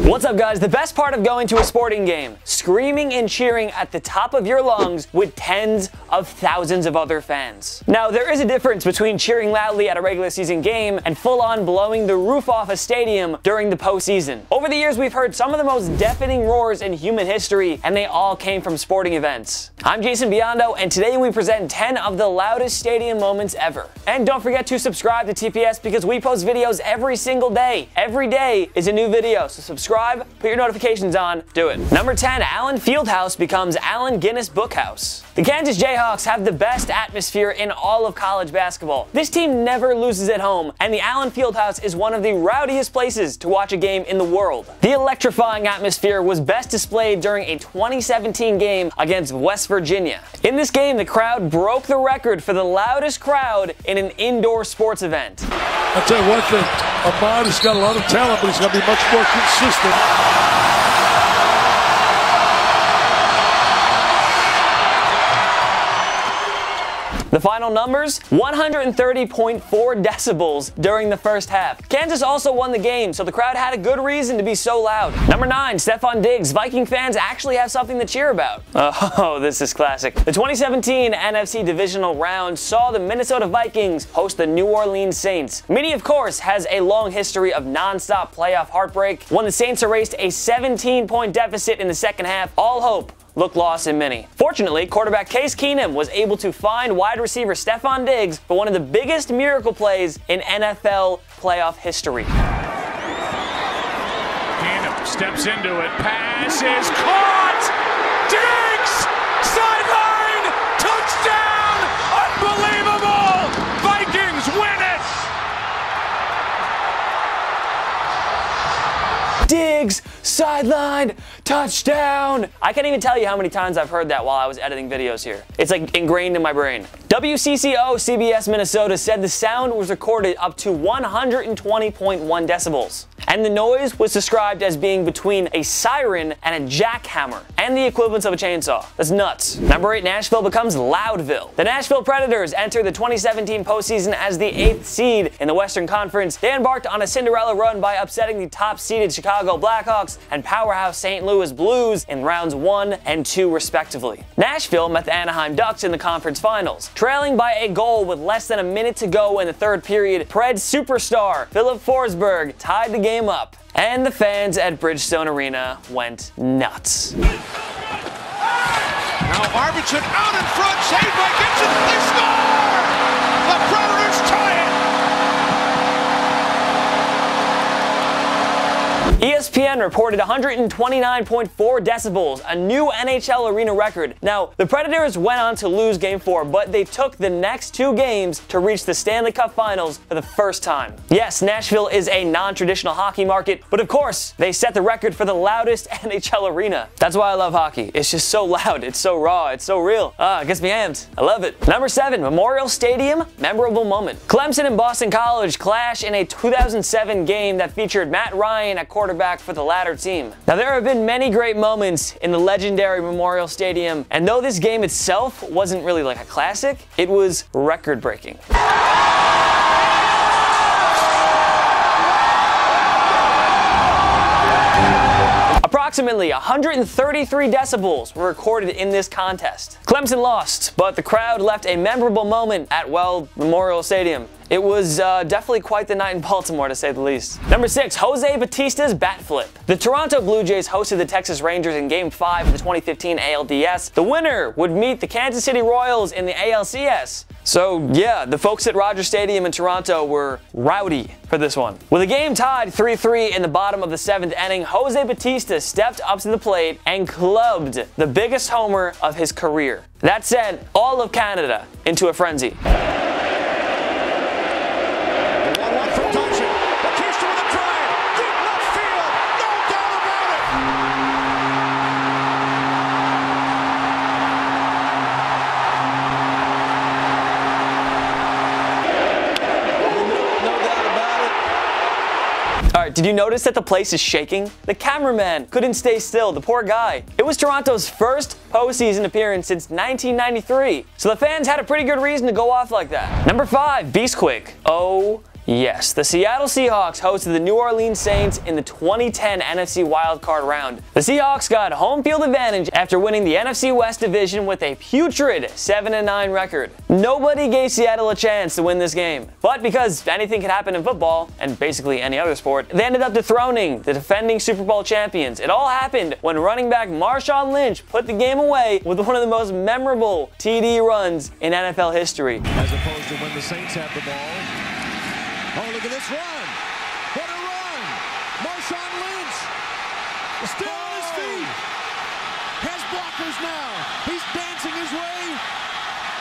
What's up, guys? The best part of going to a sporting game, screaming and cheering at the top of your lungs with tens of thousands of other fans. Now, there is a difference between cheering loudly at a regular season game and full-on blowing the roof off a stadium during the postseason. Over the years, we've heard some of the most deafening roars in human history, and they all came from sporting events. I'm Biondo, and today we present 10 of the loudest stadium moments ever. And don't forget to subscribe to TPS because we post videos every single day. Every day is a new video, so subscribe, put your notifications on, do it. Number 10, Allen Fieldhouse becomes Allen Guinness Bookhouse. The Kansas Jayhawks have the best atmosphere in all of college basketball. This team never loses at home, and the Allen Fieldhouse is one of the rowdiest places to watch a game in the world. The electrifying atmosphere was best displayed during a 2017 game against West Virginia. In this game, the crowd broke the record for the loudest crowd in an indoor sports event. I'll tell you one thing, Ahmad has got a lot of talent, but he's got to be much more consistent. The final numbers, 130.4 decibels during the first half. Kansas also won the game, so the crowd had a good reason to be so loud. Number 9, Stefon Diggs. Viking fans actually have something to cheer about. Oh, this is classic. The 2017 NFC Divisional Round saw the Minnesota Vikings host the New Orleans Saints. Minnie, of course, has a long history of non-stop playoff heartbreak. When the Saints erased a 17-point deficit in the second half, all hope looked lost in Minnie. Fortunately, quarterback Case Keenum was able to find wide receiver Stefon Diggs for one of the biggest miracle plays in NFL playoff history. Keenum steps into it, pass is caught! Diggs! Sideline! Touchdown! Unbelievable! Vikings win it! Diggs, sideline, touchdown! I can't even tell you how many times I've heard that while I was editing videos here. It's like ingrained in my brain. WCCO CBS Minnesota said the sound was recorded up to 120.1 decibels. And the noise was described as being between a siren and a jackhammer, and the equivalence of a chainsaw. That's nuts. Number 8, Nashville becomes Loudville. The Nashville Predators entered the 2017 postseason as the 8th seed in the Western Conference. They embarked on a Cinderella run by upsetting the top-seeded Chicago Blackhawks and powerhouse St. Louis Blues in rounds 1 and 2 respectively. Nashville met the Anaheim Ducks in the conference finals. Trailing by a goal with less than a minute to go in the third period, Pred superstar Philip Forsberg tied the game up, and the fans at Bridgestone Arena went nuts. Now Arvidsson out in front, saved by Gibson, they score! The Predators tie it! ESPN reported 129.4 decibels, a new NHL arena record. Now, the Predators went on to lose Game 4, but they took the next 2 games to reach the Stanley Cup Finals for the first time. Yes, Nashville is a non-traditional hockey market, but of course, they set the record for the loudest NHL arena. That's why I love hockey. It's just so loud, it's so raw, it's so real. It gets me amped. I love it. Number 7, Memorial Stadium, memorable moment. Clemson and Boston College clash in a 2007 game that featured Matt Ryan at quarterback for the latter team. Now, there have been many great moments in the legendary Memorial Stadium, and though this game itself wasn't really like a classic, it was record-breaking. Approximately 133 decibels were recorded in this contest. Clemson lost, but the crowd left a memorable moment at, well, Memorial Stadium. It was definitely quite the night in Baltimore, to say the least. Number 6, Jose Batista's bat flip. The Toronto Blue Jays hosted the Texas Rangers in Game 5 of the 2015 ALDS. The winner would meet the Kansas City Royals in the ALCS. So yeah, the folks at Rogers Stadium in Toronto were rowdy for this one. With the game tied 3-3 in the bottom of the 7th inning, Jose Batista stepped up to the plate and clubbed the biggest homer of his career. That sent all of Canada into a frenzy. Alright, did you notice that the place is shaking? The cameraman couldn't stay still, the poor guy. It was Toronto's first postseason appearance since 1993, so the fans had a pretty good reason to go off like that. Number 5, Beastquake. Oh Yes, the Seattle Seahawks hosted the New Orleans Saints in the 2010 NFC wildcard round. The Seahawks got home field advantage after winning the NFC West division with a putrid 7-9 record. Nobody gave Seattle a chance to win this game, but because anything could happen in football, and basically any other sport, they ended up dethroning the defending Super Bowl champions. It all happened when running back Marshawn Lynch put the game away with one of the most memorable TD runs in NFL history. As opposed to when the Saints have the ball. Oh, look at this run. What a run. Marshawn Lynch still on his feet. Has blockers now. He's dancing his way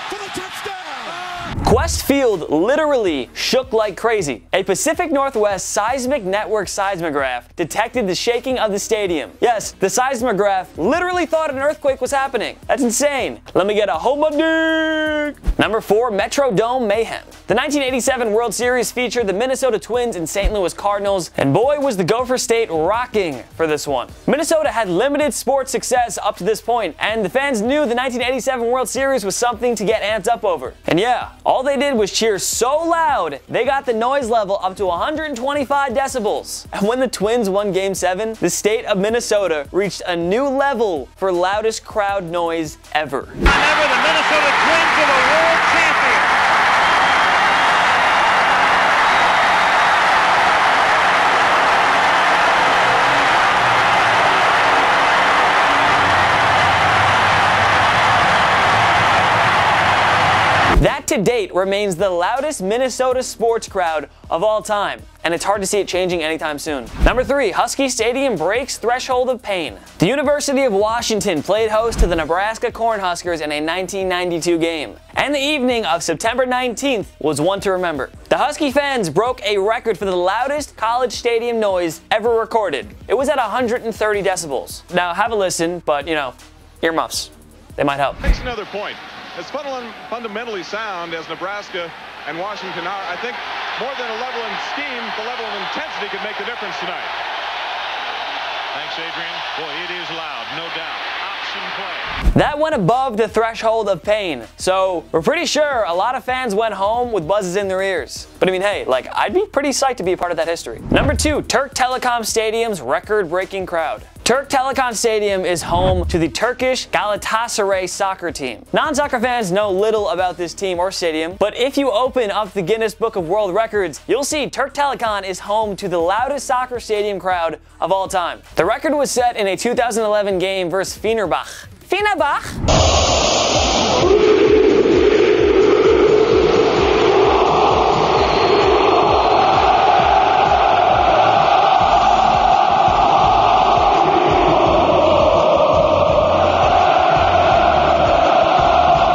for the touchdown. Quest Field literally shook like crazy. A Pacific Northwest seismic network seismograph detected the shaking of the stadium. Yes, the seismograph literally thought an earthquake was happening. That's insane. Let me get a homo dick. Number 4, Metrodome mayhem. The 1987 World Series featured the Minnesota Twins and St. Louis Cardinals, and boy was the Gopher State rocking for this one. Minnesota had limited sports success up to this point, and the fans knew the 1987 World Series was something to get amped up over. And yeah, all they did was cheer so loud, they got the noise level up to 125 decibels. And when the Twins won Game 7, the state of Minnesota reached a new level for loudest crowd noise ever. And ever the Minnesota Twins are the world champions. That to date remains the loudest Minnesota sports crowd of all time, and it's hard to see it changing anytime soon. Number 3, Husky Stadium breaks threshold of pain. The University of Washington played host to the Nebraska Cornhuskers in a 1992 game, and the evening of September 19th was one to remember. The Husky fans broke a record for the loudest college stadium noise ever recorded. It was at 130 decibels. Now have a listen, but you know, earmuffs, they might help. Makes another point. As fundamentally sound as Nebraska and Washington are, I think more than a level in scheme, the level of intensity could make the difference tonight. Thanks, Adrian. Boy, it is loud, no doubt. Option play. That went above the threshold of pain, so we're pretty sure a lot of fans went home with buzzes in their ears. But I mean, hey, like, I'd be pretty psyched to be a part of that history. Number 2, Turk Telekom Stadium's record-breaking crowd. Turk Telekom Stadium is home to the Turkish Galatasaray soccer team. Non-soccer fans know little about this team or stadium, but if you open up the Guinness Book of World Records, you'll see Turk Telekom is home to the loudest soccer stadium crowd of all time. The record was set in a 2011 game versus Fenerbahce.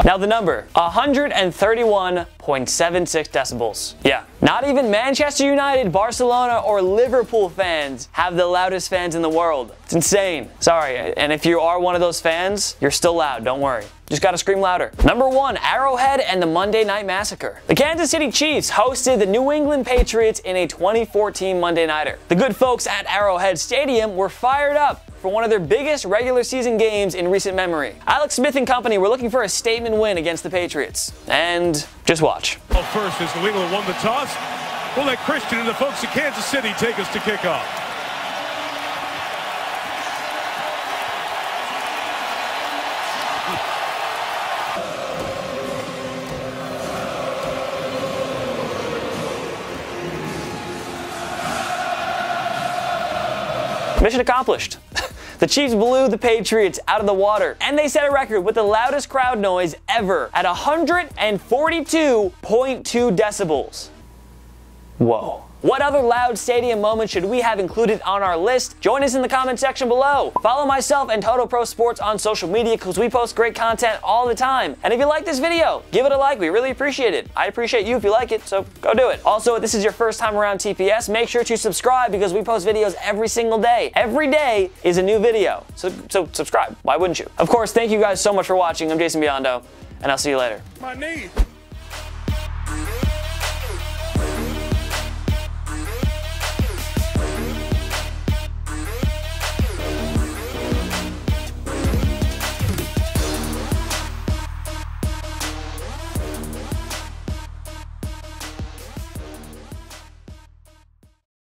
Now the number, 131.76 decibels. Yeah, not even Manchester United, Barcelona, or Liverpool fans have the loudest fans in the world. It's insane. Sorry, and if you are one of those fans, you're still loud, don't worry. Just gotta scream louder. Number 1, Arrowhead and the Monday Night Massacre. The Kansas City Chiefs hosted the New England Patriots in a 2014 Monday Nighter. The good folks at Arrowhead Stadium were fired up for one of their biggest regular season games in recent memory. Alex Smith and company were looking for a statement win against the Patriots. And just watch. Well, first, as New England won the toss, we'll let Christian and the folks at Kansas City take us to kickoff. Mission accomplished. The Chiefs blew the Patriots out of the water, and they set a record with the loudest crowd noise ever at 142.2 decibels. Whoa. What other loud stadium moments should we have included on our list? Join us in the comment section below. Follow myself and Total Pro Sports on social media because we post great content all the time. And if you like this video, give it a like. We really appreciate it. I appreciate you if you like it, so go do it. Also, if this is your first time around TPS, make sure to subscribe because we post videos every single day. Every day is a new video. So subscribe. Why wouldn't you? Of course, thank you guys so much for watching. I'm Jason Biondo, and I'll see you later. My knee.